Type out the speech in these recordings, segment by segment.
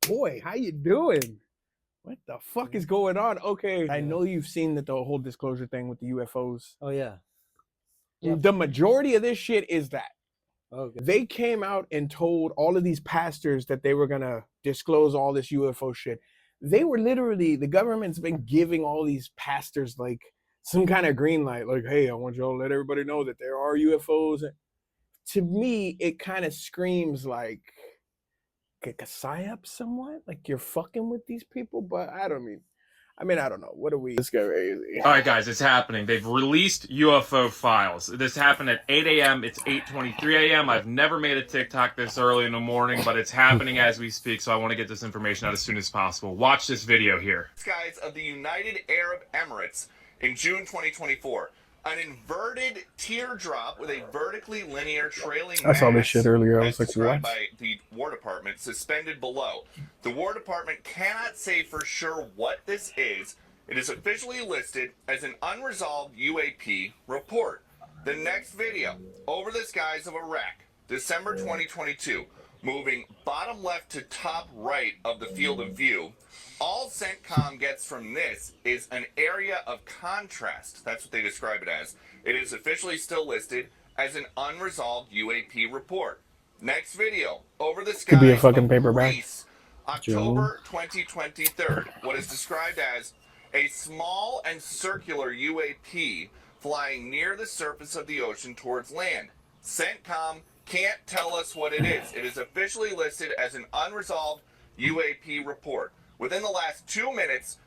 boy, how you doing? What the fuck is going on? Okay, I know you've seen that the whole disclosure thing with the UFOs. Oh yeah. Yep. The majority of this shit is that. Okay. They came out and told all of these pastors that they were gonna disclose all this UFO shit. They were literally, the government's been giving all these pastors like some kind of green light, like, hey, I want y'all to let everybody know that there are UFOs. To me, it kind of screams like a psyop somewhat, like you're fucking with these people, but I don't know. What are we? This guy crazy. All right, guys, it's happening. They've released UFO files. This happened at 8 a.m. It's 8:23 a.m. I've never made a TikTok this early in the morning, but it's happening as we speak, so I want to get this information out as soon as possible. Watch this video here. Skies of the United Arab Emirates in June 2024. An inverted teardrop with a vertically linear trailing I saw this mass, shit earlier. I was like, described what? by the War Department, suspended below. The War Department cannot say for sure what this is. It is officially listed as an unresolved UAP report. The next video, over the skies of Iraq, December 2022, moving bottom left to top right of the field of view. All CENTCOM gets from this is an area of contrast. That's what they describe it as. It is officially still listed as an unresolved UAP report. Next video, over the skies Could be a fucking of paperback. Greece, October 2023. What is described as a small and circular UAP flying near the surface of the ocean towards land. CENTCOM can't tell us what it is. It is officially listed as an unresolved UAP report. Within the last 2 minutes,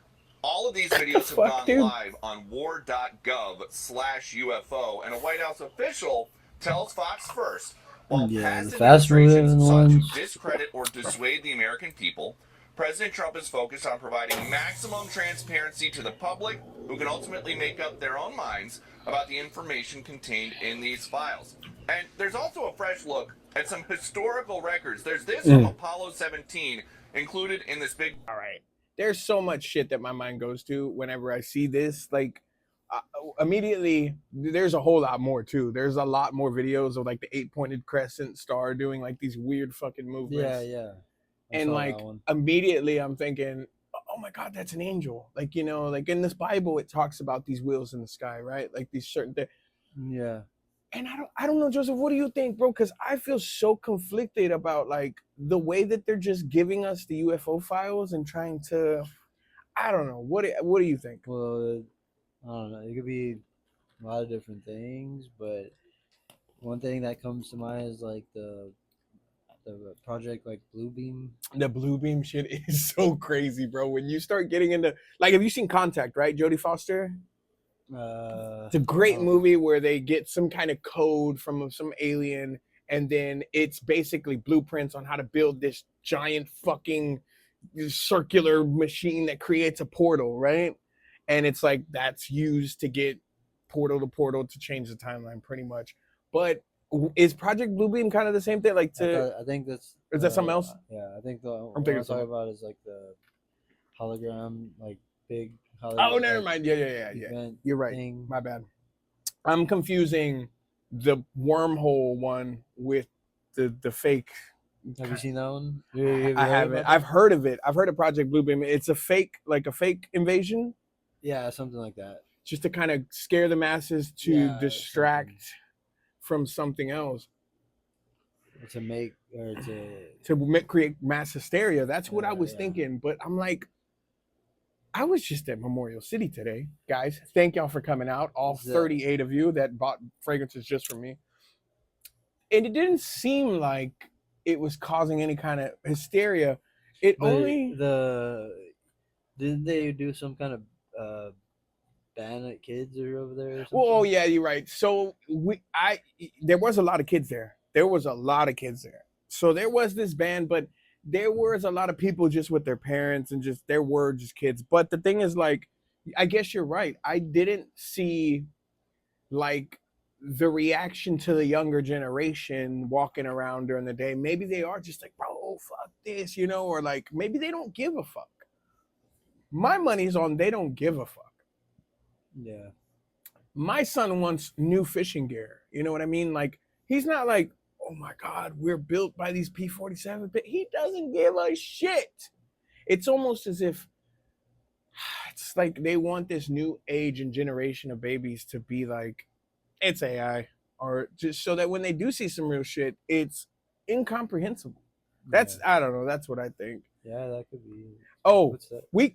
all of these videos have gone live on war.gov/UFO, and a White House official tells Fox First, while past administrations sought to discredit or dissuade the American people, President Trump is focused on providing maximum transparency to the public, who can ultimately make up their own minds about the information contained in these files. And there's also a fresh look at some historical records. There's this from Apollo 17 included in this big... All right. There's so much shit that my mind goes to whenever I see this. Like, immediately, there's a whole lot more, too. There's a lot more videos of, like, the 8-pointed crescent star doing, like, these weird fucking movements. Yeah. And, like, immediately I'm thinking, oh, my God, that's an angel. Like, you know, like, in this Bible, it talks about these wheels in the sky, right? Like, these certain things. Yeah. And I don't know, Joseph, what do you think, bro? Because I feel so conflicted about, like, the way that they're just giving us the UFO files and trying to, I don't know. What do you think? Well, I don't know. It could be a lot of different things, but one thing that comes to mind is, like, the project, like, Bluebeam. The Bluebeam shit is so crazy, bro. When you start getting into, like, have you seen Contact, right? Jodie Foster? It's a great movie where they get some kind of code from some alien, and then it's basically blueprints on how to build this giant fucking circular machine that creates a portal, right? And it's like that's used to get portal to portal to change the timeline, pretty much. But is Project Bluebeam kind of the same thing? Like, I think that's... Is that something else? Yeah, I think what I'm I'm talking about is, like, the hologram, like, big hologram. Oh, never mind. Yeah. You're right. Thing. My bad. I'm confusing the wormhole one with the fake. Have you seen that one? I haven't. I've heard of it. I've heard of Project Bluebeam. It's a fake invasion. Yeah, something like that. Just to kind of scare the masses to distract from something else. To make or create mass hysteria. That's what I was thinking. But I'm like, I was just at Memorial City today, guys. Thank y'all for coming out. All 38 of you that bought fragrances just for me. And it didn't seem like it was causing any kind of hysteria. Didn't they do some kind of ban at kids over there or something? Well, yeah, you're right. So there was a lot of kids there. So there was this ban, but there was a lot of people just with their parents and just there were just kids. But the thing is, like, I guess you're right. I didn't see, like, the reaction to the younger generation walking around during the day. Maybe they are just like, bro, fuck this, you know, or like maybe they don't give a fuck. My money's on they don't give a fuck. Yeah. My son wants new fishing gear. You know what I mean? Like, he's not like, oh my God, we're built by these P-47, but he doesn't give a shit. It's almost as if it's like they want this new age and generation of babies to be like, it's AI, or just so that when they do see some real shit, it's incomprehensible. That's I don't know. That's what I think. Yeah, that could be. Oh, What's that? we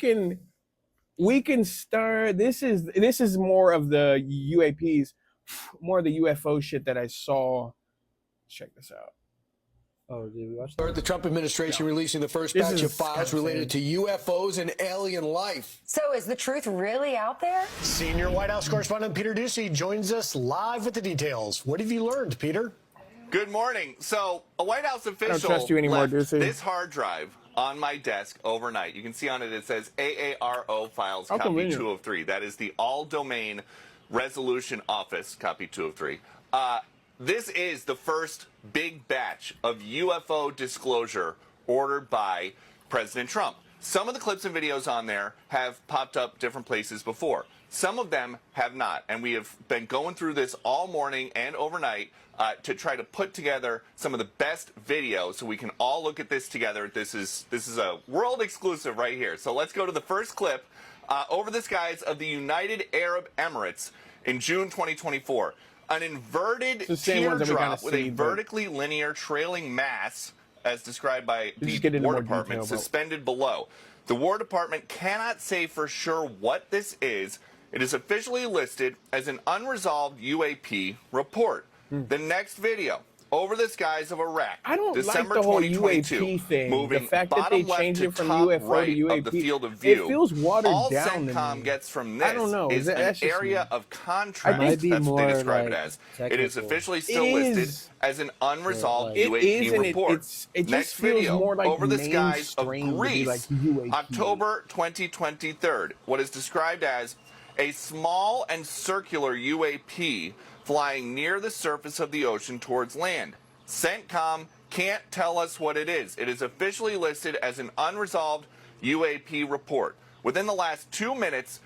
can start. This is more of the UAPs, more of the UFO shit that I saw. Check this out. Oh, did we watch that? The Trump administration releasing the first This batch of is files related to UFOs and alien life. So is the truth really out there? Senior White House correspondent Peter Ducey joins us live with the details. What have you learned, Peter? Good morning. So, a White House official trust you anymore, left Ducey. this hard drive on my desk overnight. You can see on it, it says AARO files How copy convenient. 2 of 3. That is the all-domain resolution office copy 2 of 3. This is the first big batch of UFO disclosure ordered by President Trump. Some of the clips and videos on there have popped up different places before. Some of them have not. And we have been going through this all morning and overnight to try to put together some of the best videos so we can all look at this together. This is a world exclusive right here. So let's go to the first clip. Over the skies of the United Arab Emirates in June 2024. An inverted teardrop with a vertically linear trailing mass, as described by the War Department, suspended below. The War Department cannot say for sure what this is. It is officially listed as an unresolved UAP report. The next video, over the skies of Iraq, I don't December like the whole 2022, UAP thing. moving The fact that bottom they left changed to it from top UFO right to UAP, of the field of view. it feels watered All down. CENTCOM gets from I this don't know. is an That's just area me. of contrast. Might be That's what they more, describe it like, as. It is technical. officially still It listed is. as an unresolved It UAP is, and report. it just Next feels video, more like over the skies of mainstream to be Greece, like UAP. October 2023. What is described as a small and circular UAP flying near the surface of the ocean towards land. CENTCOM can't tell us what it is. It is officially listed as an unresolved UAP report. Within the last 2 minutes,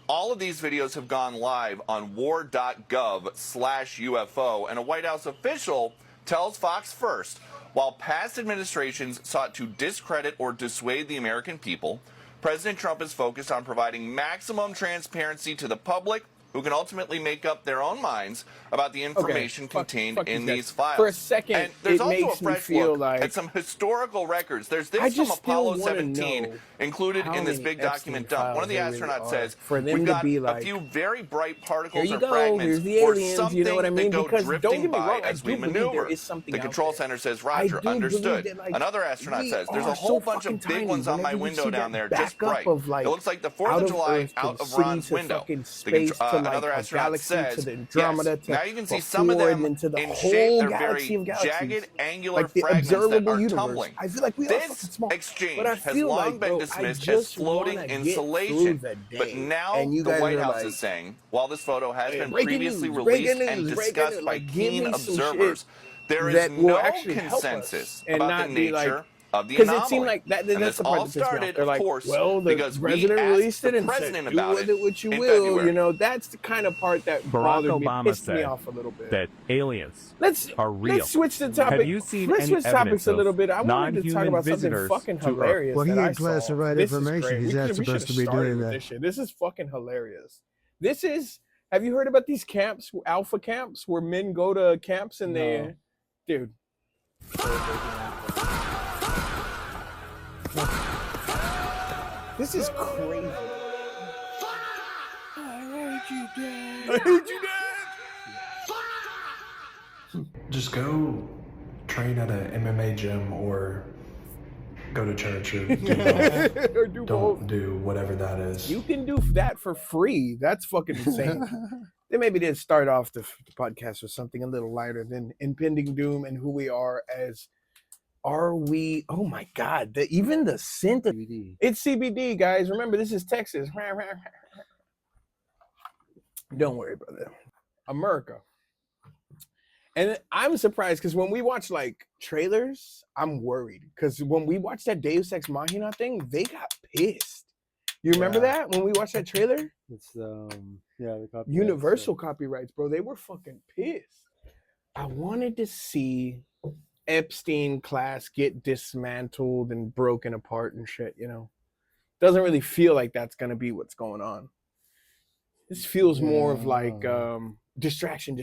all of these videos have gone live on war.gov/UFO, and a White House official tells Fox First, while past administrations sought to discredit or dissuade the American people, President Trump is focused on providing maximum transparency to the public, who can ultimately make up their own minds about the information contained in these files. For a second, and there's it also makes a me fresh feel look like at some historical records. There's this I from just still Apollo wanna 17 know included how in this many big document Epstein dump. One of the files there really astronauts are says, for them we've to got be a like, few very bright particles here you or go, fragments here's the or aliens, something you know what I mean? that go Because don't drifting get me by wrong, I as do we believe maneuver. there is something The out control there. center says, I Roger, do understood. believe that, like, Another astronaut we says, there's a are whole so bunch of fucking big ones tiny on my whenever you window see down that there, just backup bright. of, like, It looks like the 4th out of of July Earth to out the of city Ron's to window. fucking space to, like, Another a astronaut galaxy says, to the Andromeda yes. to Now you can see some of before them and into the in whole shape. They're galaxy very of galaxies. jagged, angular Like the fragments that observable are universe. tumbling. I feel like we are fucking This small. exchange But I has feel long like, been bro, dismissed I as just floating wanna get insulation. through the But day. now And you the guys White are House like, is saying, while this photo has been breaking previously news, released breaking and news, breaking discussed news. by Like, give keen me some shit observers, there is that will no actually help consensus us and about not the be like, nature of the because anomaly. it seemed like that. And That's this the part all that pissed me off. started, They're of like, course, well, the because we president asked released the it and president said, do about with it it what you in will. February. You know, that's the kind of part that Barack bothered me, Obama pissed me said off a little bit. that aliens Let's are real. Let's switch the topic. Have you seen Let's any switch topics evidence a little of bit. I wanted to talk non-human about something visitors fucking to Earth? hilarious. Well, he that I ain't classified saw. This is information. great. He's We not should supposed to have be started doing with that. this shit. This is fucking hilarious. This is. Have you heard about these camps, alpha camps, where men go to camps and they, dude. This is crazy. I hate you, Dad. I hate you, Dad. Just go train at an MMA gym or go to church or do both. Or do both. Don't do whatever that is. You can do that for free. That's fucking insane. They maybe did start off the podcast with something a little lighter than impending doom and who we are as. Are we? Oh my God! Even the scent of CBD. it's CBD, guys. Remember, this is Texas. Don't worry, brother. America. And I'm surprised because when we watch like trailers, I'm worried because when we watched that Deus Ex Machina thing, they got pissed. You remember that when we watched that trailer? It's yeah, the copyright Universal stuff. copyrights, bro. They were fucking pissed. I wanted to see Epstein class get dismantled and broken apart and shit, you know. Doesn't really feel like that's gonna be what's going on. This feels more of like distraction.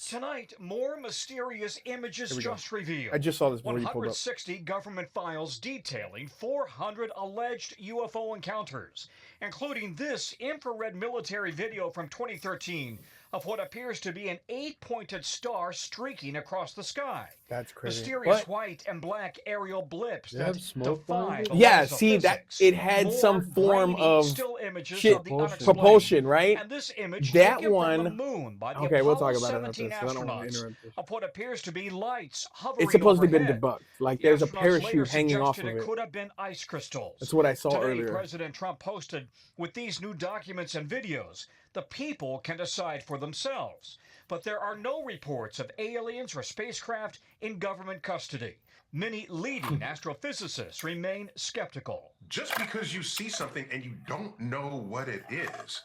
Tonight, more mysterious images just revealed. I just saw this before you pulled up. 160 government files detailing 400 alleged UFO encounters, including this infrared military video from 2013 of what appears to be an 8-pointed star streaking across the sky. That's crazy. Mysterious white and black aerial blips that defy the Yeah, laws of see that physics. it had More some form grainy of still images shit of the unexplained. propulsion, right? And this image That taken one. from the moon by the Okay, we'll Apollo talk about it after 17 this. I don't want to astronauts interrupt this. of what appears to be lights hovering It's supposed to have been overhead. debunked. Like The there's a astronauts later parachute hanging off of suggested it. could have been ice crystals. That's what I saw Today, earlier. President Trump posted, with these new documents and videos, the people can decide for themselves. But there are no reports of aliens or spacecraft in government custody. Many leading astrophysicists remain skeptical. Just because you see something and you don't know what it is,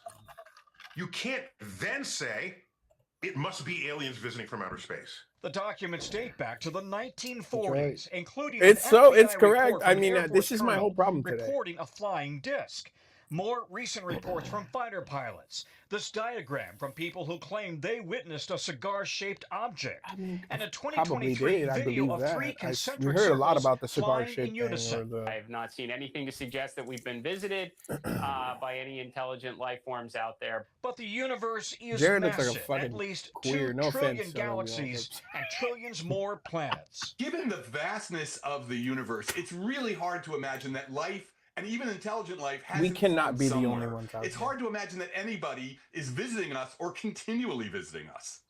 you can't then say it must be aliens visiting from outer space. The documents date back to the 1940s, including It's an so it's FBI correct. report I from mean, Air this Force is my colonel whole problem today. reporting a flying disc. More recent reports from fighter pilots. This diagram from people who claim they witnessed a cigar-shaped object. And a Probably 2023 did. I video believe of three that. concentric We heard a lot circles about the flying cigar-shaped in thing. unison. Or the... I have not seen anything to suggest that we've been visited by any intelligent life forms out there. But the universe is Jared looks massive. like a fucking At least queer. 2 No trillion offense, galaxies and trillions more planets. Given the vastness of the universe, it's really hard to imagine that life, and even intelligent life, We hasn't cannot formed be the somewhere. only ones out It's there. hard to imagine that anybody is visiting us or continually visiting us.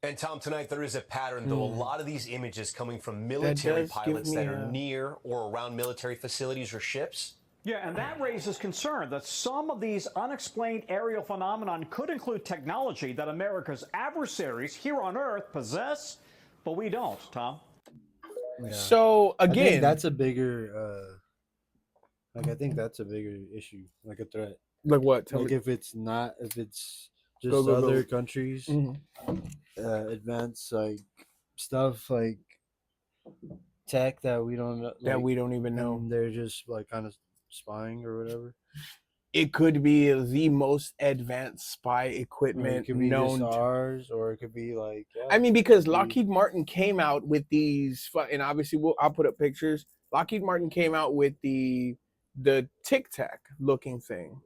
And Tom, tonight there is a pattern, though. A lot of these images coming from does military give pilots me that are a- near or around military facilities or ships. Yeah, and that raises concern that some of these unexplained aerial phenomenon could include technology that America's adversaries here on Earth possess, but we don't, Tom. Yeah. So I think again, that's a bigger I think that's a bigger issue, like a threat. like what? Tell Like me. if it's just Go, go, go. other countries Mhm. advance like stuff like tech that we don't know, That like, we don't even know. and they're just like kind of spying or whatever. It could be the most advanced spy Or it equipment could be known. just ours, or it could be like I mean, because could be- Lockheed Martin came out with these, and obviously I'll put up pictures. Lockheed Martin came out with the Tic Tac looking thing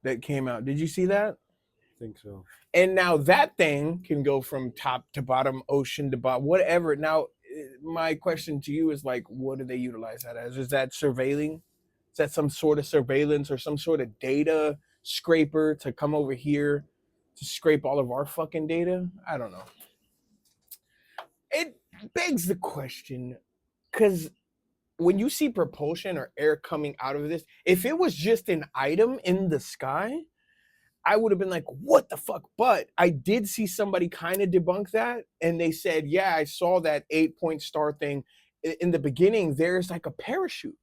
that came out. Did you see that? I think so. And now that thing can go from top to bottom, ocean to bottom, whatever. Now, my question to you is like, what do they utilize that as? Is that surveilling? Is that some sort of surveillance or some sort of data scraper to come over here to scrape all of our fucking data? I don't know. It begs the question, because when you see propulsion or air coming out of this, if it was just an item in the sky, I would have been like, what the fuck? But I did see somebody kind of debunk that. And they said, yeah, I saw that 8-point star thing. In the beginning, there's like a parachute.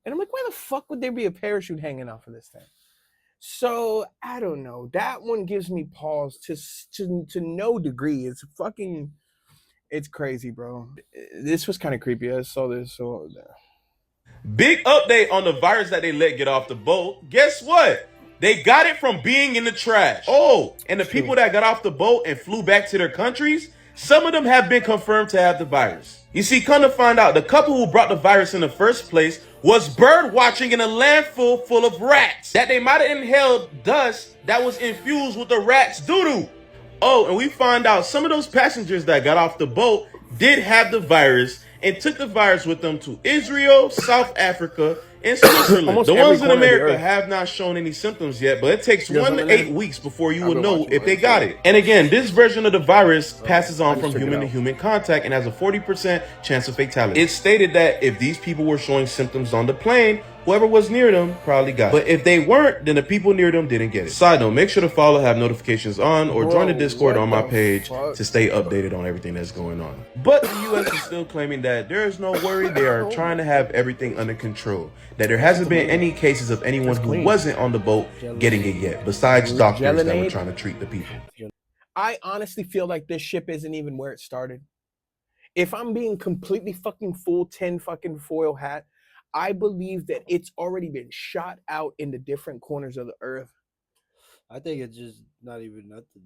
And I'm like, why the fuck would there be a parachute hanging off of this thing? So I don't know. That one gives me pause to no degree. It's crazy, bro. This was kind of creepy. I saw this. So Big update on the virus that they let get off the boat. Guess what? They got it from being in the trash. Oh, and the people that got off the boat and flew back to their countries, some of them have been confirmed to have the virus. You see, come to find out, the couple who brought the virus in the first place was bird watching in a landfill full of rats that they might have inhaled dust that was infused with the rats' doo-doo. Oh, and we find out some of those passengers that got off the boat did have the virus and took the virus with them to Israel, South Africa, and Switzerland. The ones in America have not shown any symptoms yet, but it takes 1 to 8 weeks before you will know if they got it. And again, this version of the virus passes on from human to human contact and has a 40% chance of fatality. It stated that if these people were showing symptoms on the plane, whoever was near them probably got it. But if they weren't, then the people near them didn't get it. Side note, make sure to follow, have notifications on, or join the Discord on my page to stay updated on everything that's going on. But the US is still claiming that there is no worry. They are trying to have everything under control. That there hasn't been any cases of anyone who wasn't on the boat getting it yet, besides doctors that were trying to treat the people. I honestly feel like this ship isn't even where it started. if I'm being completely fucking full 10 fucking foil hat, I believe that it's already been shot out into different corners of the earth. I think it's just not even nothing.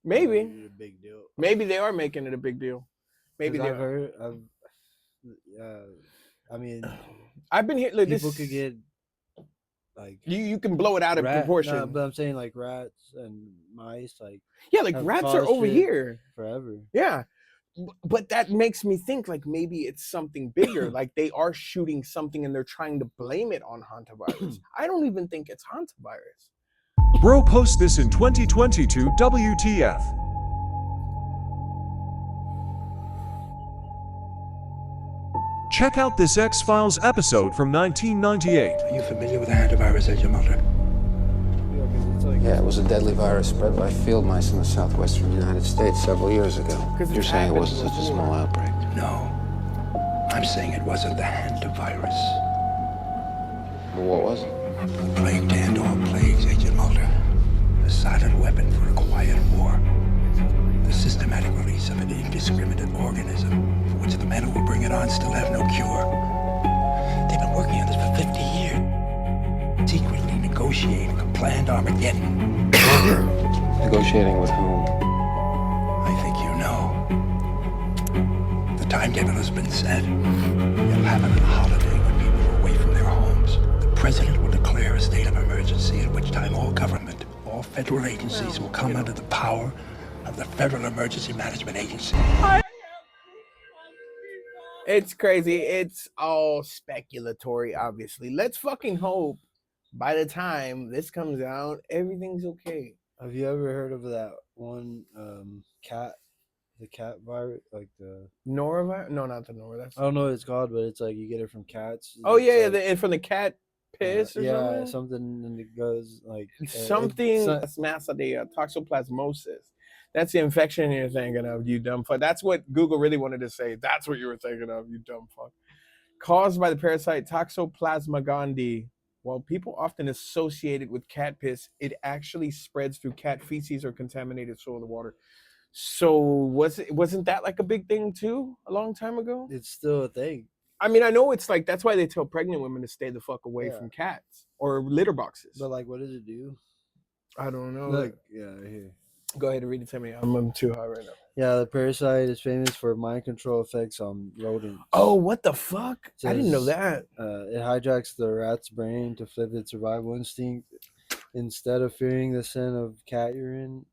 Maybe. Not even a big deal. Maybe they are making it a big deal. Maybe they I've are. heard. I mean, I've been here. Look, people this could get like you can blow it out of proportion. No, but I'm saying like rats and mice, like like rats are over here forever. Yeah, but that makes me think like maybe it's something bigger. Like they are shooting something and they're trying to blame it on Hantavirus. I don't even think it's Hantavirus. Bro, post this in 2022. WTF? Check out this X-Files episode from 1998. Are you familiar with the hantavirus, Agent Mulder? Yeah, it was a deadly virus spread by field mice in the southwestern United States several years ago. You're saying it wasn't such a small outbreak? No. I'm saying it wasn't the hantavirus. Well, what was it? A plague to end all plagues, Agent Mulder. A silent weapon for a quiet war. The systematic release of an indiscriminate organism for which the men who will bring it on still have no cure. They've been working on this for 50 years. Secretly negotiating a planned Armageddon. Negotiating with whom? I think you know. The timetable has been set. It'll happen on a holiday when people are away from their homes. The president will declare a state of emergency, at which time all government, all federal agencies will come under the power of the Federal Emergency Management Agency. It's crazy. It's all speculatory, obviously. Let's fucking hope by the time this comes out, everything's okay. Have you ever heard of that one cat, the cat virus, like the norovirus? No, not the norovirus. I don't know what it's called, but it's like you get it from cats. Oh yeah, like, and from the cat piss or yeah, something. and it goes like Something. That's massa de toxoplasmosis. That's the infection you're thinking of, you dumb fuck. That's what Google really wanted to say. That's what you were thinking of, you dumb fuck. Caused by the parasite Toxoplasma. While people often associate it with cat piss, it actually spreads through cat feces or contaminated soil or water. So wasn't that like a big thing too a long time ago? It's still a thing. I mean, I know it's like that's why they tell pregnant women to stay the fuck away from cats or litter boxes. But like, what does it do? I don't know. Look, yeah, right here. Go ahead and read it to me. I'm too high right now. Yeah, the parasite is famous for mind control effects on rodents. Oh, what the fuck? I didn't know that. It hijacks the rat's brain to flip its survival instinct. Instead of fearing the scent of cat urine,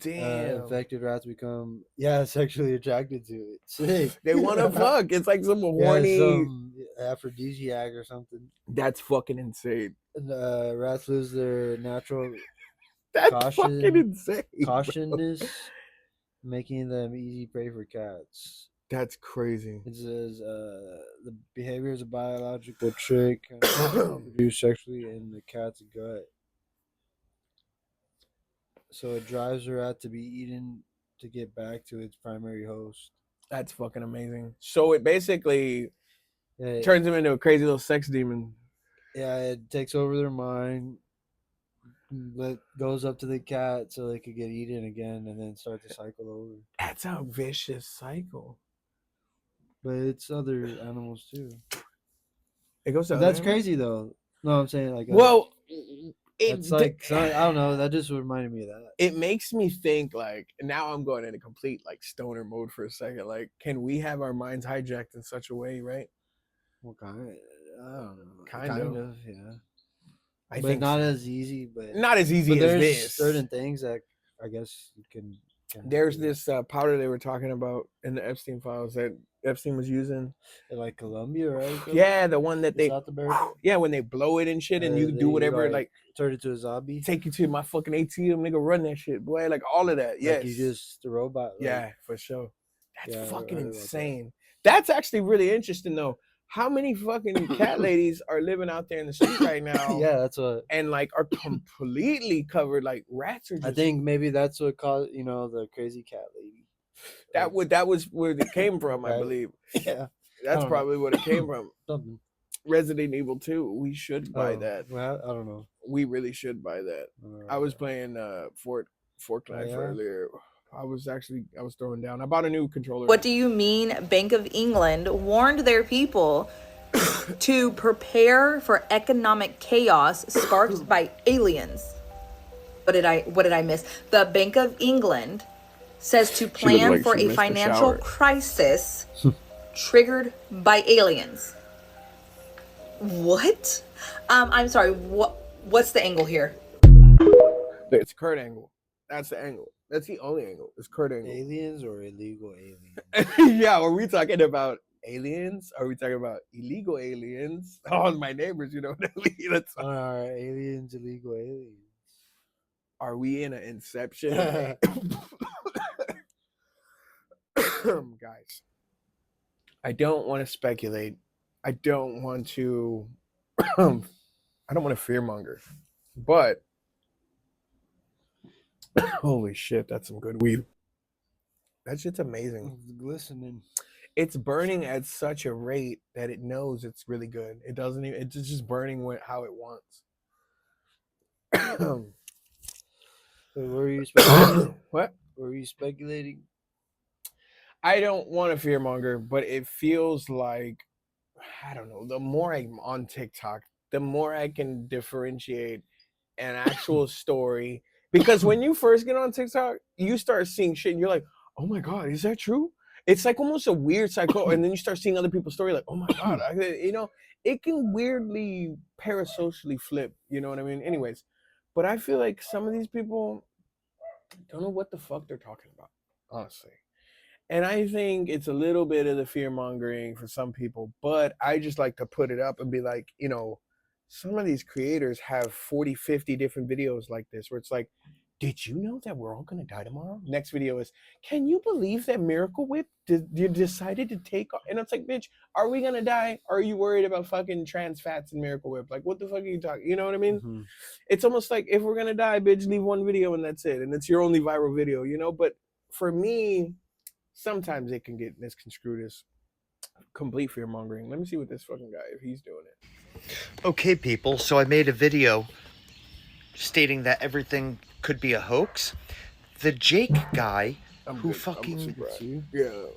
infected rats become sexually attracted to it. Sick. They want to fuck. It's like some horny some aphrodisiac or something. That's fucking insane. Rats lose their natural That's fucking insane. Cautiousness, making them easy prey for cats. That's crazy. It says the behavior is a biological trick produced sexually in the cat's gut. So it drives the rat to be eaten to get back to its primary host. That's fucking amazing. So it basically turns them into a crazy little sex demon. Yeah, it takes over their mind. Goes up to the cat so they could get eaten again and then start the cycle over. That's a vicious cycle. But it's other animals too. It goes to That's crazy though. No, I'm saying like it's like I don't know, that just reminded me of that. It makes me think like now I'm going into complete like stoner mode for a second. Like, can we have our minds hijacked in such a way, right? Well, I don't know. Kind of, yeah. I but think not as easy, but not as easy but as there's this. certain things that I guess you can There's this powder they were talking about in the Epstein files that Epstein was using. Like Colombia, right? Yeah, the one that they South America. Yeah, when they blow it and shit, and you do whatever, like turn it to a zombie. Take you to my fucking ATM, nigga, run that shit, boy. Like all of that. Yes, like you just a robot. Like, yeah, for sure. That's fucking right insane. That's actually really interesting though. How many fucking cat ladies are living out there in the street right now? Yeah, that's what. And like are completely covered. Like rats are just. I think maybe that's what caused the crazy cat lady. That was where it came from, I believe. Yeah, that's probably what it came from. Something. Resident Evil 2. We should buy that. Well, I don't know. We really should buy that. I was playing Fortnite earlier. I was throwing down. I bought a new controller. What do you mean Bank of England warned their people to prepare for economic chaos sparked by aliens? What did I miss? The Bank of England says to plan for a financial crisis triggered by aliens. What? I'm sorry. What's the angle here? It's Kurt Angle. That's the angle. That's the only angle. It's Kurt Angle. Aliens or illegal aliens? Yeah, are we talking about aliens? Are we talking about illegal aliens? Oh, my neighbors, you know what I mean? That's aliens, illegal aliens. Are we in an Inception? Guys, I don't want to speculate. I don't want to fearmonger, but holy shit, that's some good weed. That shit's amazing. It's glistening. It's burning at such a rate that it knows it's really good. It doesn't even, it's just burning how it wants. Wait, were you speculating? What? Were you speculating? I don't want to fearmonger, but it feels like, I don't know, the more I'm on TikTok, the more I can differentiate an actual story. Because when you first get on TikTok, you start seeing shit and you're like, oh my God, is that true? It's like almost a weird cycle. And then you start seeing other people's story like, oh my God, it can weirdly parasocially flip. You know what I mean? Anyways, but I feel like some of these people don't know what the fuck they're talking about, honestly. And I think it's a little bit of the fear mongering for some people, but I just like to put it up and be like, some of these creators have 40, 50 different videos like this where it's like, did you know that we're all going to die tomorrow? Next video is, can you believe that Miracle Whip you decided to take off? And it's like, bitch, are we going to die? Or are you worried about fucking trans fats and Miracle Whip? Like, what the fuck are you talking? You know what I mean? Mm-hmm. It's almost like if we're going to die, bitch, leave one video and that's it. And it's your only viral video, But for me, sometimes it can get misconstrued as complete fear mongering. Let me see what this fucking guy, if he's doing it. Okay, people, so I made a video stating that everything could be a hoax. The Jake guy who fucking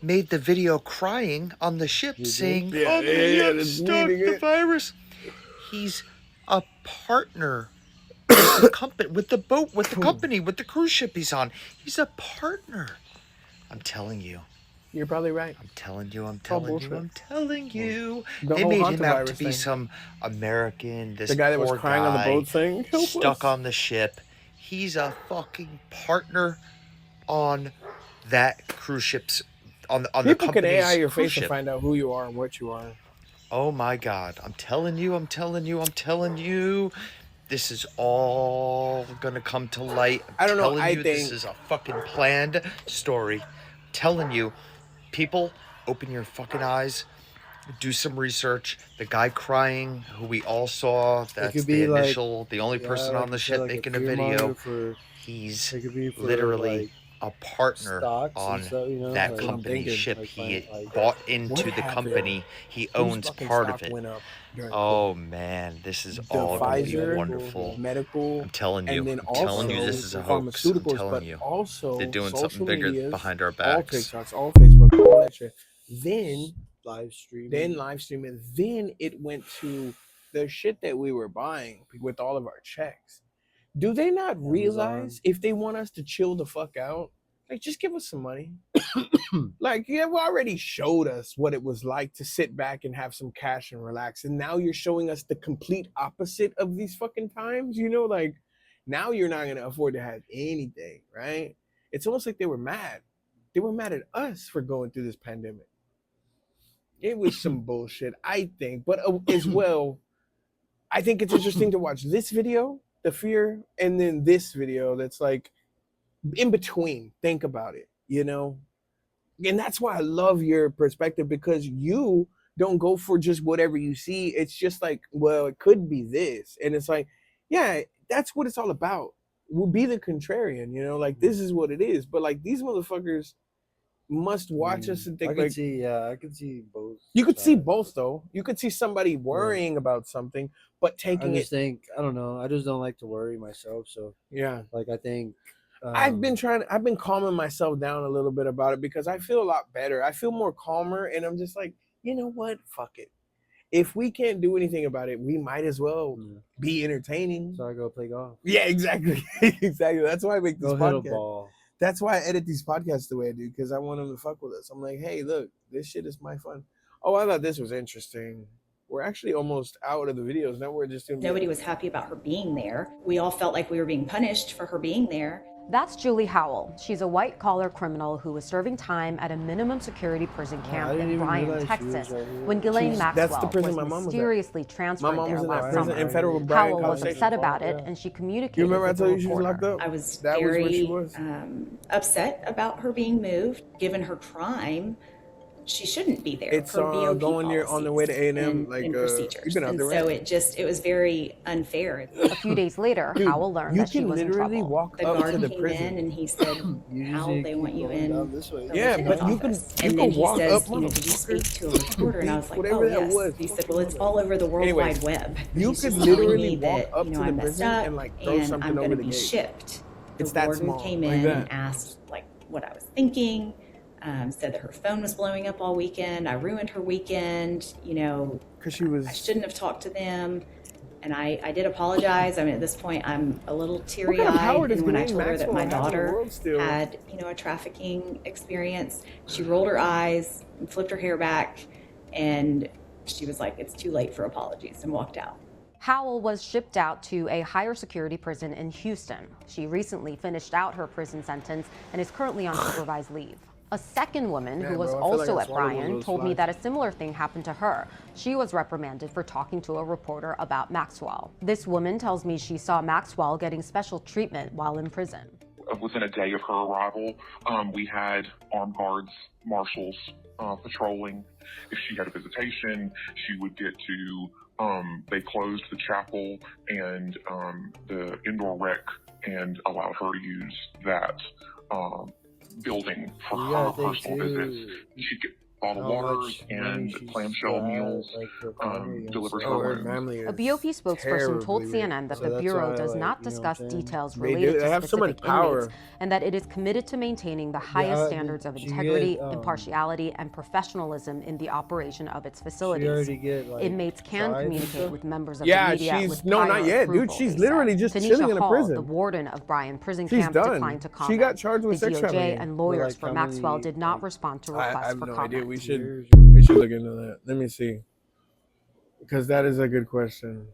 made the video crying on the ship saying, I'm stuck, the virus. He's a partner with the company, with the boat, with the company, with the cruise ship he's on. He's a partner. I'm telling you. You're probably right. I'm telling you. They made him out to be some American, the guy that was crying on the boat thing, stuck on the ship. He's a fucking partner on that cruise ship's, on the company's people can AI your face ship. To find out who you are and what you are. Oh my God. I'm telling you. This is all gonna come to light. I don't know. I think this is a fucking planned story. I'm telling you. People, open your fucking eyes. Do some research. The guy crying, who we all saw, that's the initial, the only person on the ship making a video. He's literally a partner on that company's ship. He bought into the company. He owns part of it. Oh man, this is all going to be wonderful. Medical, I'm telling you, this is a hoax. I'm telling you, they're doing something bigger behind our backs. All TikToks, all Facebook, all that shit. Then live streaming, then it went to the shit that we were buying with all of our checks. Do they not realize if they want us to chill the fuck out, like just give us some money? Like you have already showed us what it was like to sit back and have some cash and relax, and now you're showing us the complete opposite of these fucking times. Like now you're not gonna afford to have anything, right? It's almost like they were mad. They were mad at us for going through this pandemic. It was some bullshit, I think, but as well, I think it's interesting to watch this video, the fear, and then this video that's like in between. Think about it, And that's why I love your perspective, because you don't go for just whatever you see. It's just like, well, it could be this. And it's like, yeah, that's what it's all about. We'll be the contrarian, like this is what it is. But like these motherfuckers must watch us and think I can see both. You could see both though. You could see somebody worrying about something, but taking I don't know. I just don't like to worry myself. So yeah, like I think I've been calming myself down a little bit about it because I feel a lot better. I feel more calmer, and I'm just like, you know what? Fuck it. If we can't do anything about it, we might as well be entertaining. So I go play golf. Yeah, exactly. Exactly. That's why I make this Go hit a podcast. ball. That's why I edit these podcasts the way I do, because I want them to fuck with us. I'm like, hey, look, this shit is my fun. Oh, I thought this was interesting. We're actually almost out of the videos. Now we're just doing. Nobody was happy about her being there. We all felt like we were being punished for her being there. That's Julie Howell. She's a white-collar criminal who was serving time at a minimum security prison camp in Bryan, Texas, when Ghislaine Maxwell was mysteriously transferred there last summer. Howell was upset about it, and she communicated with the reporter. You remember I told you she was locked up? I was very upset about her being moved. Given her crime, she shouldn't be there. It's going near on the way to A&M, like procedures. You've been out there, right? So it was very unfair. A few days later, Howell learned that she was in trouble. Walk the guard came in and he said, "Howell, they want you in." Yeah, but you can. And then he says, "Did you speak to a reporter?" And I was like, "Oh yes." He said, "Well, it's all over the World Wide Web." You could literally walk up to the prison and like throw something over the gate. Shipped. It's that small. The warden came in and asked like what I was thinking. Said that her phone was blowing up all weekend. I ruined her weekend, because I shouldn't have talked to them. And I did apologize. I mean, at this point, I'm a little teary-eyed. And when I told her that my daughter had, a trafficking experience, she rolled her eyes and flipped her hair back. And she was like, "It's too late for apologies," and walked out. Howell was shipped out to a higher security prison in Houston. She recently finished out her prison sentence and is currently on supervised leave. A second woman who was also at Bryan told me that a similar thing happened to her. She was reprimanded for talking to a reporter about Maxwell. This woman tells me she saw Maxwell getting special treatment while in prison. Within a day of her arrival, we had armed guards, marshals patrolling. If she had a visitation, she would get to, they closed the chapel and the indoor rec and allowed her to use that building for her personal visits. She'd get bottled waters and clamshell meals delivered to her room. A BOP spokesperson told CNN that the Bureau does not discuss details related to specific inmates and that it is committed to maintaining the highest standards of integrity, impartiality, and professionalism in the operation of its facilities. Inmates can communicate with members of the media with not yet, dude. She's literally just chilling in a prison. The warden of Bryan prison camp declined to comment. She got charged with sex trafficking. The DOJ and lawyers for Maxwell did not respond to requests for comment. We should look into that. Let me see, because that is a good question.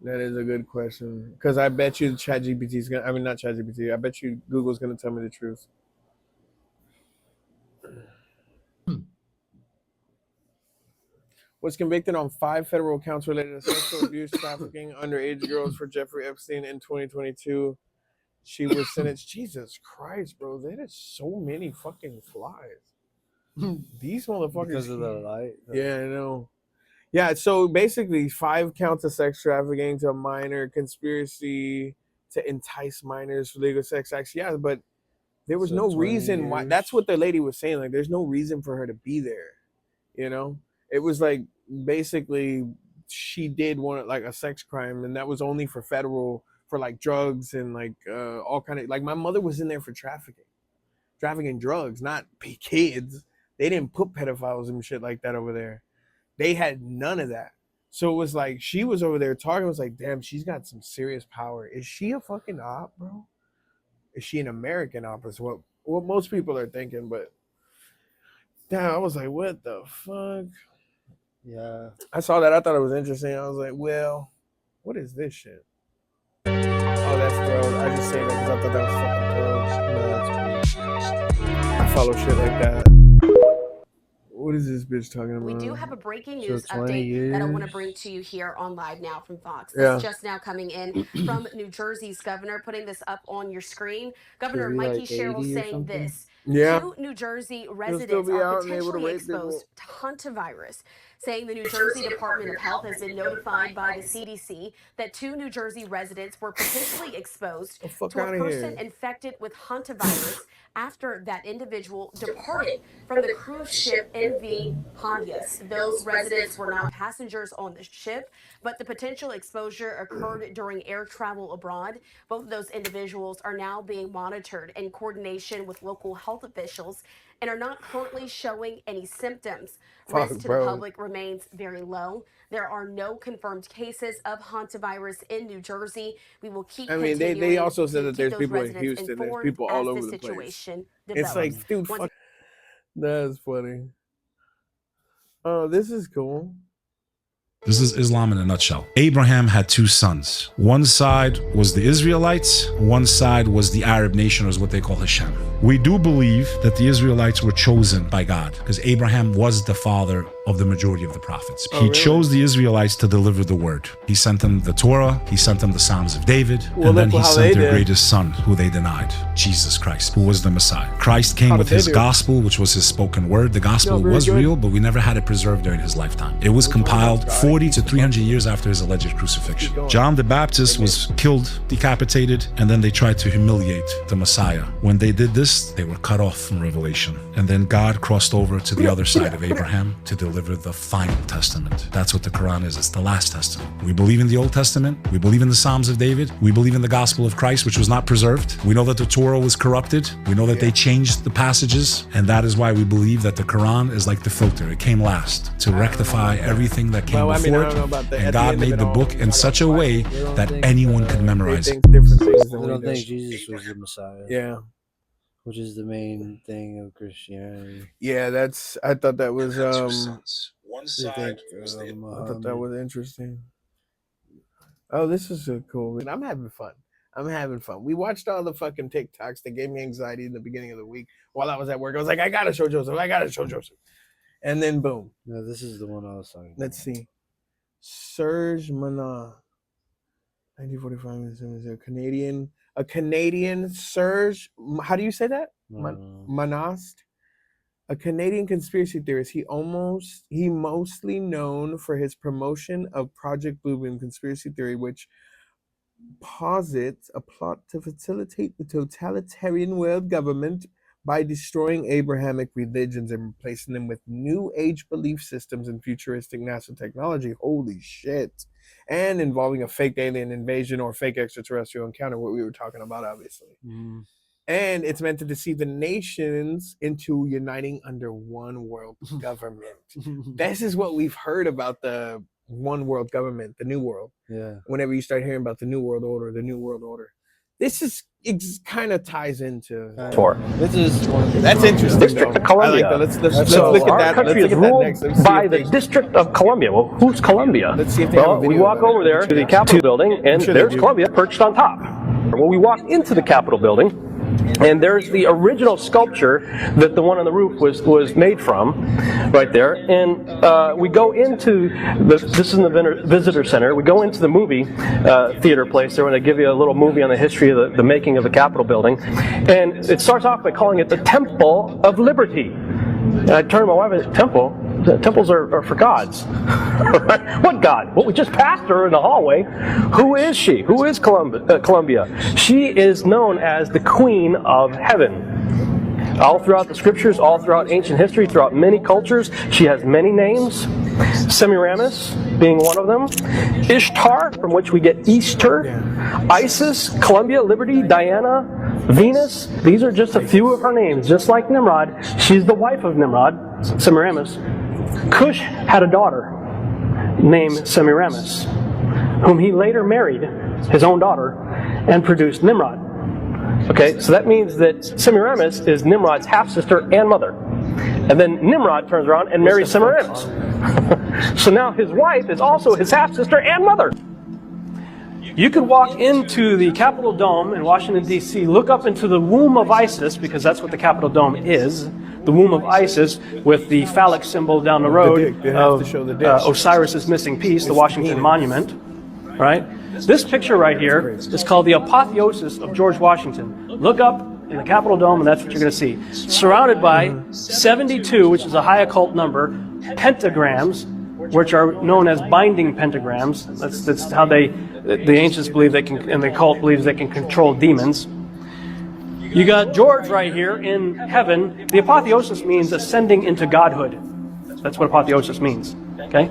That is a good question, because I bet you ChatGPT is gonna. I mean, not ChatGPT. I bet you Google's gonna tell me the truth. Was convicted on 5 federal counts related to sexual abuse, trafficking underage girls for Jeffrey Epstein in 2022. She was sentenced. Jesus Christ, bro! There is so many fucking flies. These motherfuckers. Because of the light. Yeah, I know. Yeah, so basically 5 counts of sex trafficking to a minor, conspiracy to entice minors for legal sex acts. Yeah, but there was no reason why. That's what the lady was saying. Like, there's no reason for her to be there. It was like basically she did like a sex crime, and that was only for federal, for like drugs and like all kind of, like my mother was in there for trafficking drugs, not kids. They didn't put pedophiles and shit like that over there. They had none of that. So it was like she was over there talking. I was like, damn, she's got some serious power. Is she a fucking op, bro? Is she an American op? Is what most people are thinking. But damn, I was like, what the fuck? Yeah. I saw that. I thought it was interesting. I was like, well, what is this shit? Oh, that's dope. I just say that because I thought that was fucking dope. No, that's cool. I follow shit like that. What is this bitch talking about? We do have a breaking news update that I want to bring to you here on Live Now from Fox. This is just now coming in from New Jersey's governor, putting this up on your screen. Governor Mikey Sherrill saying this. 2 New Jersey residents are potentially exposed to Hantavirus, saying the New Jersey Department of Health has been notified by the CDC that 2 New Jersey residents were potentially exposed to a person infected with Hantavirus after that individual departed from the cruise ship MV Hondias. Those residents were not passengers on the ship, but the potential exposure occurred during air travel abroad. Both of those individuals are now being monitored in coordination with local health officials and are not currently showing any symptoms. Risk to the public remains very low. There are no confirmed cases of Hantavirus in New Jersey. We will keep. I mean, they also said that there's people in Houston. There's people all over the place. It's like, dude, fuck. That's funny. Oh, this is cool. This is Islam in a nutshell. Abraham had two sons. One side was the Israelites, one side was the Arab nation, or is what they call Hashem. We do believe that the Israelites were chosen by God because Abraham was the father of the majority of the prophets. He chose the Israelites to deliver the word. He sent them the Torah, he sent them the Psalms of David, and then he sent their greatest son, who they denied, Jesus Christ, who was the Messiah. Christ came with his gospel, which was his spoken word. The gospel was real, but we never had it preserved during his lifetime. It was compiled 40 to 300 years after his alleged crucifixion. John the Baptist was killed, decapitated, and then they tried to humiliate the Messiah. When they did this, they were cut off from Revelation. And then God crossed over to the other side of Abraham to deliver the final testament. That's what the Quran is. It's the last testament. We believe in the Old Testament. We believe in the Psalms of David. We believe in the gospel of Christ, which was not preserved. We know that the Torah was corrupted. We know that they changed the passages. And that is why we believe that the Quran is like the filter. It came last to rectify everything that came before it. And God made the book in such a way that anyone could memorize it. They don't think Jesus was the Messiah. Yeah. Which is the main thing of Christianity. Yeah, I thought that was One side was the I thought that was interesting. Oh, this is so cool. I'm having fun. We watched all the fucking TikToks that gave me anxiety in the beginning of the week while I was at work. I was like, I gotta show Joseph. And then boom. No, this is the one I was talking about. Let's see. Serge Manat. 1945, a Canadian Serge, how do you say that? Manast, a Canadian conspiracy theorist. He mostly known for his promotion of Project Bluebeam conspiracy theory, which posits a plot to facilitate the totalitarian world government by destroying Abrahamic religions and replacing them with new age belief systems and futuristic NASA technology. Holy shit. And involving a fake alien invasion or fake extraterrestrial encounter, what we were talking about, obviously. And it's meant to deceive the nations into uniting under one world government. This is what we've heard about the one world government, the New World. Yeah. Whenever you start hearing about the New World Order. This is kind of ties into This is that's interesting. District of Columbia. I like that. Let's look at that. Country is ruled by the District of Columbia. Well, who's Columbia? Let's see if we walk over there to the Capitol building, and there's Columbia perched on top. Well, we walk into the Capitol building, and there's the original sculpture that the one on the roof was made from, right there. And we go into this is in the visitor center. We go into the movie theater place there, when they give you a little movie on the history of the making of the Capitol building. And it starts off by calling it the Temple of Liberty. And I turned to my wife and said, Temple? The temples are for gods. What God? Well, we just passed her in the hallway. Who is she? Who is Columbia? She is known as the Queen of Heaven. All throughout the scriptures, all throughout ancient history, throughout many cultures, she has many names. Semiramis being one of them. Ishtar, from which we get Easter. Isis, Columbia, Liberty, Diana, Venus. These are just a few of her names. Just like Nimrod, she's the wife of Nimrod, Semiramis. Cush had a daughter named Semiramis, whom he later married, his own daughter, and produced Nimrod. Okay, so that means that Semiramis is Nimrod's half-sister and mother. And then Nimrod turns around and marries Semiramis. So now his wife is also his half-sister and mother. You could walk into the Capitol Dome in Washington, D.C., look up into the womb of Isis, because that's what the Capitol Dome is, the womb of Isis, with the phallic symbol down the road of Osiris's missing piece, the Washington Monument, right? This picture right here is called the apotheosis of George Washington. Look up in the Capitol Dome, and that's what you're going to see. Surrounded by 72, which is a high occult number, pentagrams, which are known as binding pentagrams. That's how the ancients believe they can, and the occult believes they can control demons. You got George right here in heaven. The apotheosis means ascending into godhood. That's what apotheosis means. Okay?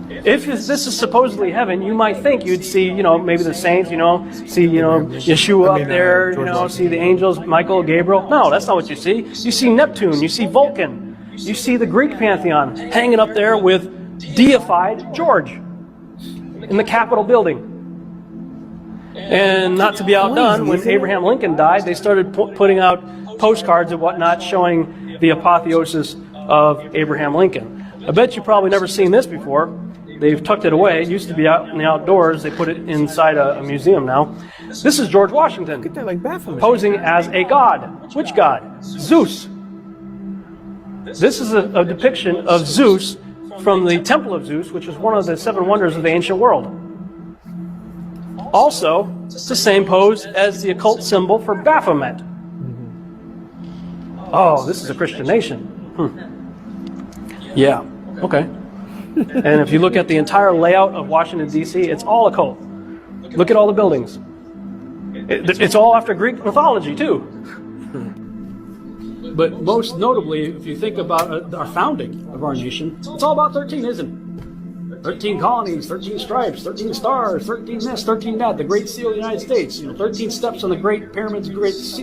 If this is supposedly heaven, you might think you'd see, maybe the saints, see, Yeshua up there, see the angels, Michael, Gabriel. No, that's not what you see. You see Neptune, you see Vulcan, you see the Greek pantheon hanging up there with deified George in the Capitol building. And not to be outdone, when Abraham Lincoln died, they started putting out postcards and whatnot showing the apotheosis of Abraham Lincoln. I bet you've probably never seen this before. They've tucked it away. It used to be out in the outdoors. They put it inside a museum now. This is George Washington posing as a god. Which god? Zeus. This is a depiction of Zeus from the Temple of Zeus, which is one of the 7 wonders of the ancient world. Also, it's the same pose as the occult symbol for Baphomet. Oh, this is a Christian nation. Yeah, okay. And if you look at the entire layout of Washington, D.C., it's all occult. Look at all the buildings. It's all after Greek mythology, too. But most notably, if you think about our founding of our nation, it's all about 13, isn't it? 13 colonies, 13 stripes, 13 stars, 13 this, 13 that, the Great Seal of the United States, 13 steps on the Great Pyramids,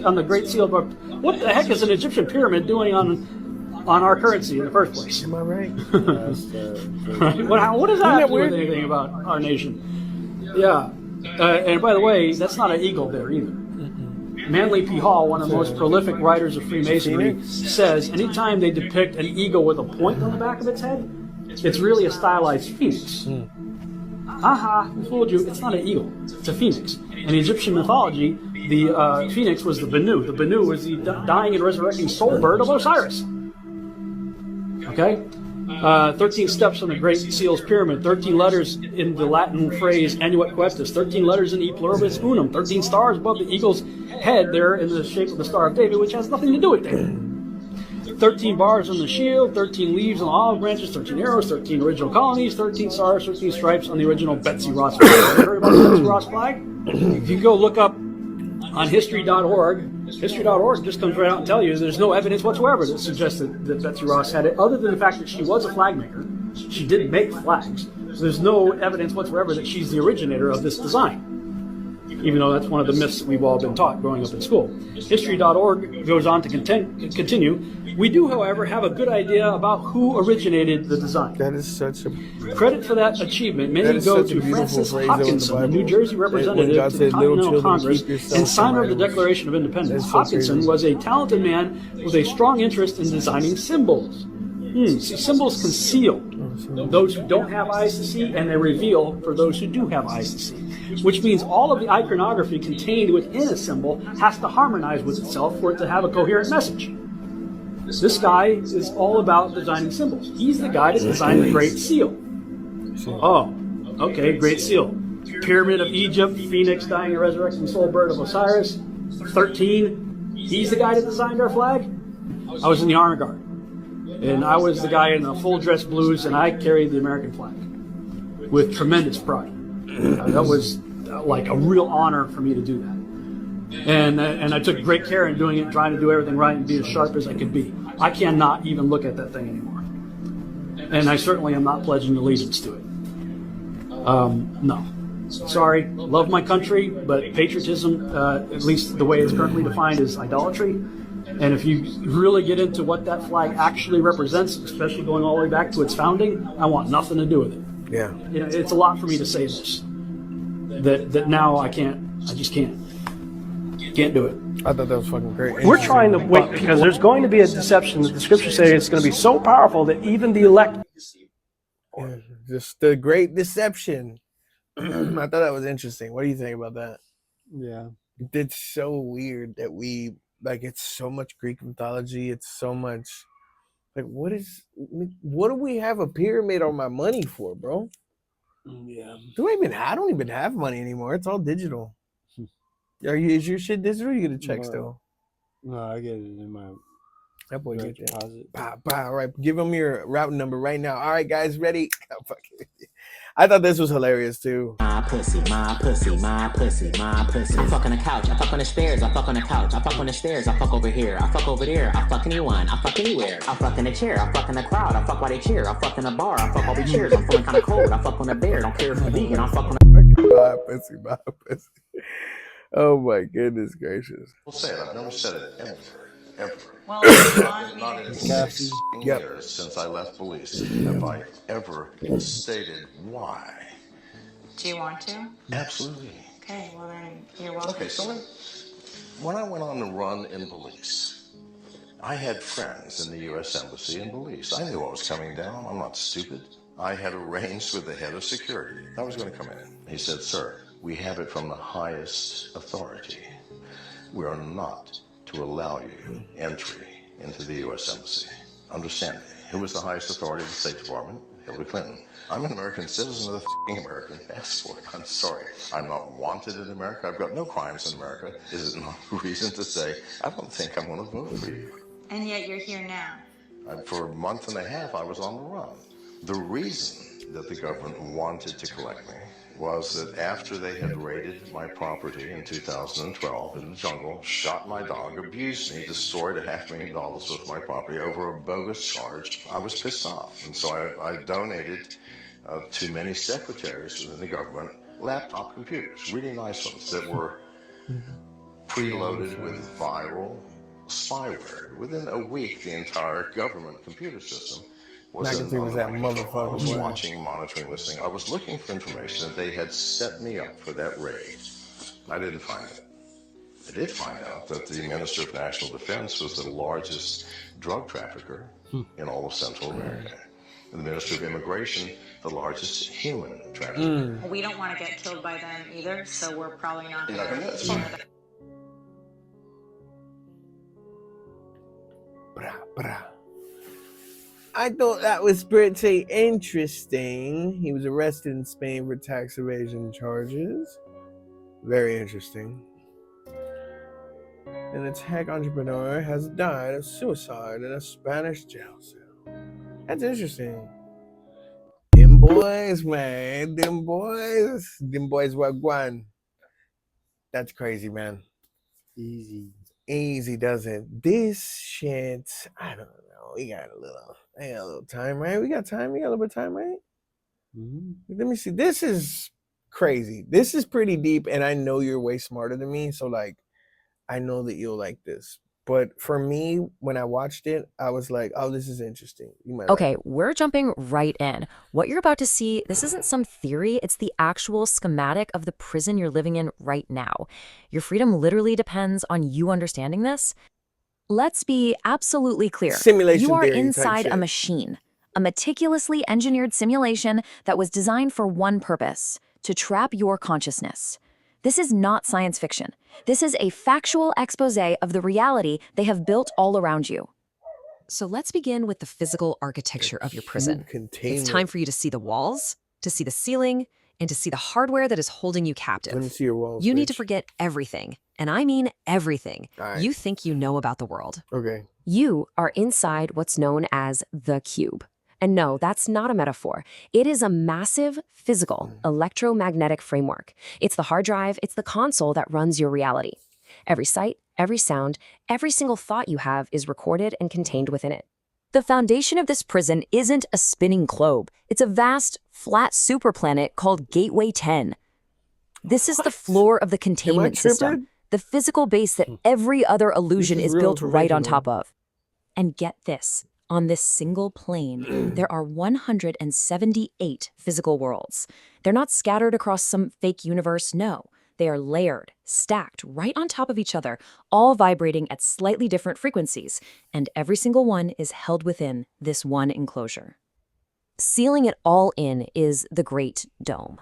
on the Great Seal. What the heck is an Egyptian pyramid doing on our currency in the first place? Am I right? What does that have to do with anything about our nation? Yeah. And by the way, that's not an eagle there either. Manly P. Hall, one of the most prolific writers of Freemasonry, says anytime they depict an eagle with a point on the back of its head, it's really a stylized phoenix. Aha, I fooled you. It's not an eagle. It's a phoenix. In Egyptian mythology, the phoenix was the Benu. The Benu was the dying and resurrecting soul bird of Osiris. Okay? 13 steps on the Great Seal's pyramid, 13 letters in the Latin phrase Annuit Questus, 13 letters in E Pluribus Unum, 13 stars above the eagle's head there in the shape of the Star of David, which has nothing to do with that. 13 bars on the shield, 13 leaves on the olive branches, 13 arrows, 13 original colonies, 13 stars, 13 stripes on the original Betsy Ross flag. Have you heard about the Betsy Ross flag? If you go look up on history.org, history.org just comes right out and tell you there's no evidence whatsoever that suggests that Betsy Ross had it, other than the fact that she was a flag maker. She did make flags. There's no evidence whatsoever that she's the originator of this design, even though that's one of the myths that we've all been taught growing up in school. History.org goes on to continue. We do, however, have a good idea about who originated the design. That is such a... Credit for that achievement many go to Francis Hopkinson, the New Jersey representative to the Continental Congress and signer of the Declaration of Independence. Hopkinson was a talented man with a strong interest in designing symbols. See, symbols conceal those who don't have eyes to see, and they reveal for those who do have eyes to see. Which means all of the iconography contained within a symbol has to harmonize with itself for it to have a coherent message. This guy is all about designing symbols. He's the guy that designed the Great Seal. Oh, okay, Great Seal. Pyramid of Egypt, Phoenix, dying and resurrecting soul bird of Osiris. 13. He's the guy that designed our flag. I was in the Honor Guard. And I was the guy in the full dress blues, and I carried the American flag with tremendous pride. That was like a real honor for me to do that. And I took great care in doing it, trying to do everything right and be as sharp as I could be. I cannot even look at that thing anymore. And I certainly am not pledging allegiance to it. No. Sorry, love my country, but patriotism, at least the way it's currently defined, is idolatry. And if you really get into what that flag actually represents, especially going all the way back to its founding, I want nothing to do with it. Yeah. You know, it's a lot for me to say this. That now I just can't do it. I thought that was fucking great. We're trying to wait because there's going to be a deception that the scriptures say it's going to be so powerful that even the elect. Yeah, just the great deception. I thought that was interesting. What do you think about that? Yeah. It's so weird that it's so much Greek mythology. It's so much what do we have a pyramid on my money for, bro? Yeah. I don't even have money anymore. It's all digital. Is your shit digital? Or you get a check still? No, I get it in my direct deposit. All right, give them your route number right now. All right, guys, ready? I thought this was hilarious too. My pussy, my pussy, my pussy, my pussy. I fuck on the couch, I fuck on the stairs, I fuck on the couch, I fuck on the stairs, I fuck over here, I fuck over there, I fuck anyone, I fuck anywhere. I fuck in the chair, I fuck in the crowd, I fuck while they cheer, I fuck in the bar, I fuck all the chairs, I'm feeling kinda cold, I fuck on the bear, don't care if I'm vegan, I fuck on the My pussy, my pussy. Oh my goodness gracious. We'll say it. I've never said it ever. Well, Not in 16 years since I left police have I ever stated why. Do you want to? Absolutely. Okay, well then you're welcome. Okay, so when I went on the run in Belize, I had friends in the U.S. Embassy in Belize. I knew what was coming down. I'm not stupid. I had arranged with the head of security. I was going to come in. He said, "Sir, we have it from the highest authority. We are not to allow you entry into the U.S. Embassy." Understand me. Who was the highest authority of the State Department? Hillary Clinton. I'm an American citizen with a f***ing American passport. I'm sorry. I'm not wanted in America. I've got no crimes in America. Is it not a reason to say, I don't think I'm going to vote for you? And yet you're here now. For a month and a half, I was on the run. The reason that the government wanted to collect me was that after they had raided my property in 2012 in the jungle, shot my dog, abused me, destroyed $500,000 worth of my property over a bogus charge, I was pissed off. And so I donated to many secretaries within the government laptop computers, really nice ones that were preloaded with viral spyware. Within a week, the entire government computer system McAfee was that motherfucker. I was watching, monitoring, listening. I was looking for information that they had set me up for that raid. I didn't find it. I did find out that the Minister of National Defense was the largest drug trafficker in all of Central America. And the Minister of Immigration, the largest human trafficker. We don't want to get killed by them either, so we're probably not going to That's fine. I thought that was pretty interesting. He was arrested in Spain for tax evasion charges. Very interesting. An tech entrepreneur has died of suicide in a Spanish jail cell. That's interesting. Them boys, man. Them boys wagwan. That's crazy, man. Easy does it. This shit, I don't know. We got a little time, right? We got time. We got a little bit of time, right? Let me see. This is crazy. This is pretty deep, and I know you're way smarter than me. So, like, I know that you'll like this. But for me, when I watched it, I was like, oh, this is interesting. You might Okay, we're jumping right in. What you're about to see, this isn't some theory. It's the actual schematic of the prison you're living in right now. Your freedom literally depends on you understanding this. Let's be absolutely clear. Simulation you are theory type inside shit. a machine, a meticulously engineered simulation that was designed for one purpose, to trap your consciousness. This is not science fiction. This is a factual expose of the reality they have built all around you. So let's begin with the physical architecture of your prison. It's time for you to see the walls, to see the ceiling, and to see the hardware that is holding you captive. Let me see your walls. You need to forget everything, and I mean everything, right. you think you know about the world. Okay. You are inside what's known as the cube. And no, that's not a metaphor. It is a massive physical electromagnetic framework. It's the hard drive, it's the console that runs your reality. Every sight, every sound, every single thought you have is recorded and contained within it. The foundation of this prison isn't a spinning globe. It's a vast, flat superplanet called Gateway 10. This is the floor of the containment system, the physical base that every other illusion is built right on top of. And get this. On this single plane, there are 178 physical worlds. They're not scattered across some fake universe, no. They are layered, stacked right on top of each other, all vibrating at slightly different frequencies, and every single one is held within this one enclosure. Sealing it all in is the Great Dome,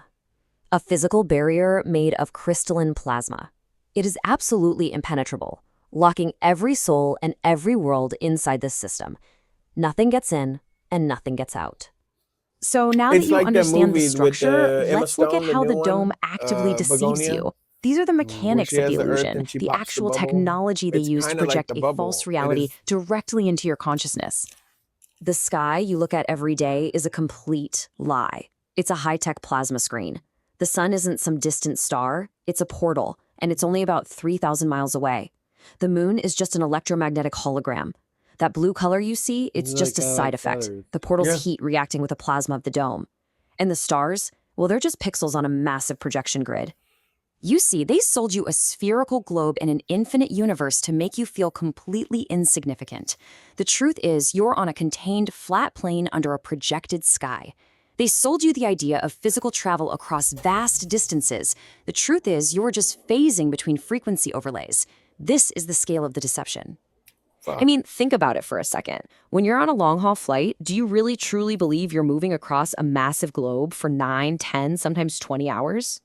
a physical barrier made of crystalline plasma. It is absolutely impenetrable, locking every soul and every world inside this system. Nothing gets in and nothing gets out. So now that you understand the structure, let's look at how the dome actively deceives you. These are the mechanics of the illusion, the actual technology they use to project a false reality directly into your consciousness. The sky you look at every day is a complete lie. It's a high-tech plasma screen. The sun isn't some distant star, it's a portal, and it's only about 3,000 miles away. The moon is just an electromagnetic hologram. That blue color you see, it's just a side effect. The portal's heat reacting with the plasma of the dome. And the stars, well, they're just pixels on a massive projection grid. You see, they sold you a spherical globe in an infinite universe to make you feel completely insignificant. The truth is, you're on a contained, flat plane under a projected sky. They sold you the idea of physical travel across vast distances. The truth is, you're just phasing between frequency overlays. This is the scale of the deception. I mean, think about it for a second. When you're on a long-haul flight, do you really truly believe you're moving across a massive globe for 9, 10, sometimes 20 hours?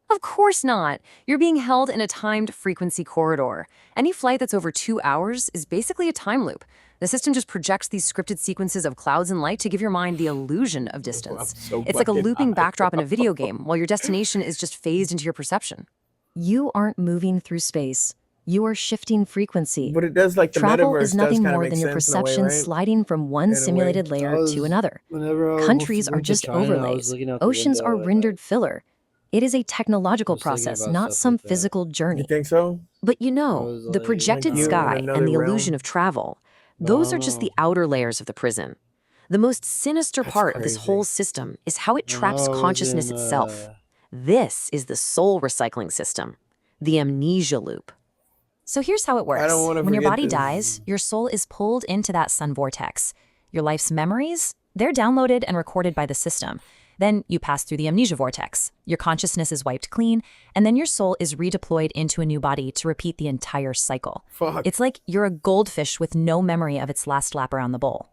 Of course not. You're being held in a timed frequency corridor. Any flight that's over 2 hours is basically a time loop. The system just projects these scripted sequences of clouds and light to give your mind the illusion of distance. It's like a looping backdrop in a video game, while your destination is just phased into your perception. You aren't moving through space. You are shifting frequency. But it does, like, the travel metaverse is nothing does more than your sense in a way, perception right? sliding from one simulated layer to another. Countries are just overlays. Oceans are rendered filler. It is a technological process, not some physical journey. You think so? But you know, the projected sky and the illusion of travel, those are just the outer layers of the prison. The most sinister part of this whole system is how it traps consciousness itself. This is the soul recycling system, the amnesia loop. So here's how it works. When your body dies, your soul is pulled into that sun vortex. Your life's memories, they're downloaded and recorded by the system. Then you pass through the amnesia vortex. Your consciousness is wiped clean, and then your soul is redeployed into a new body to repeat the entire cycle. It's like you're a goldfish with no memory of its last lap around the bowl.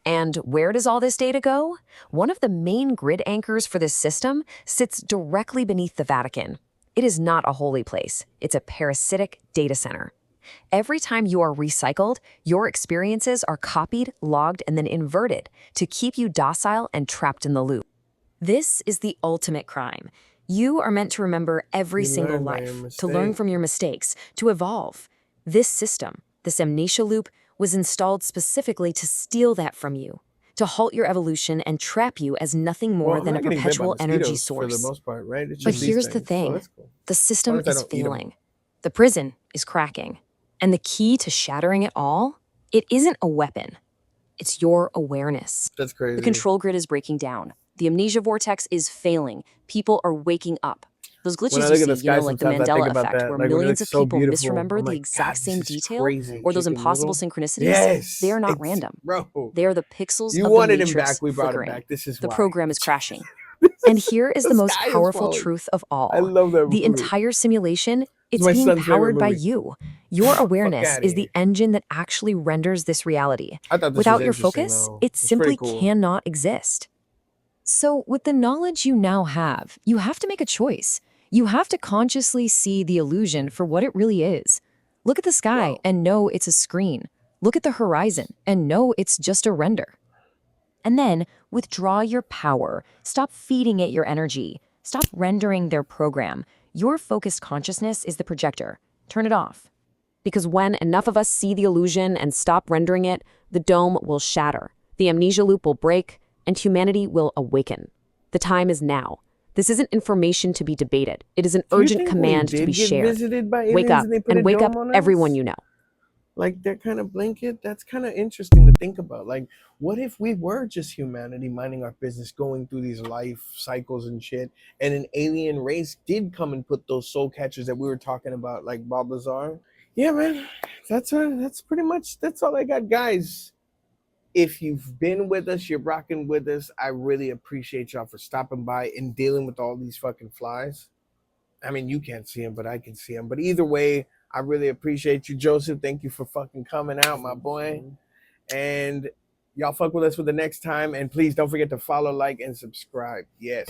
And where does all this data go? One of the main grid anchors for this system sits directly beneath the Vatican. It is not a holy place. It's a parasitic data center. Every time you are recycled, your experiences are copied, logged, and then inverted to keep you docile and trapped in the loop. This is the ultimate crime. You are meant to remember every single life, to learn from your mistakes, to evolve. This system, this amnesia loop, was installed specifically to steal that from you, to halt your evolution and trap you as nothing more than a perpetual energy source. For the most part, right? But here's the thing. The system is failing. The prison is cracking. And the key to shattering it all, it isn't a weapon. It's your awareness. That's crazy. The control grid is breaking down. The amnesia vortex is failing. People are waking up. Those glitches you see, like the Mandela effect, where millions of people misremember the exact same detail, or those impossible synchronicities, they are not random. They are the pixels of the matrix flickering. The program is crashing. And here is the most powerful truth of all. I love that the entire simulation, it's being powered by you. Your awareness is the engine that actually renders this reality. Without your focus, it simply cannot exist. So with the knowledge you now have, you have to make a choice. You have to consciously see the illusion for what it really is. Look at the sky and know it's a screen. Look at the horizon and know it's just a render. And then withdraw your power. Stop feeding it your energy. Stop rendering their program. Your focused consciousness is the projector. Turn it off. Because when enough of us see the illusion and stop rendering it, the dome will shatter. The amnesia loop will break, and humanity will awaken. The time is now. This isn't information to be debated. It is an urgent command to be shared. Wake up, and wake up everyone you know. Like that kind of blanket, that's kind of interesting to think about. Like, what if we were just humanity minding our business, going through these life cycles and shit, and an alien race did come and put those soul catchers that we were talking about, like Bob Lazar? Yeah, man, that's pretty much, that's all I got, guys. If you've been with us, you're rocking with us, I really appreciate y'all for stopping by and dealing with all these fucking flies. I mean, you can't see them, but I can see them. But either way, I really appreciate you, Joseph. Thank you for fucking coming out, my boy. And y'all fuck with us for the next time. And please don't forget to follow, like, and subscribe. Yes.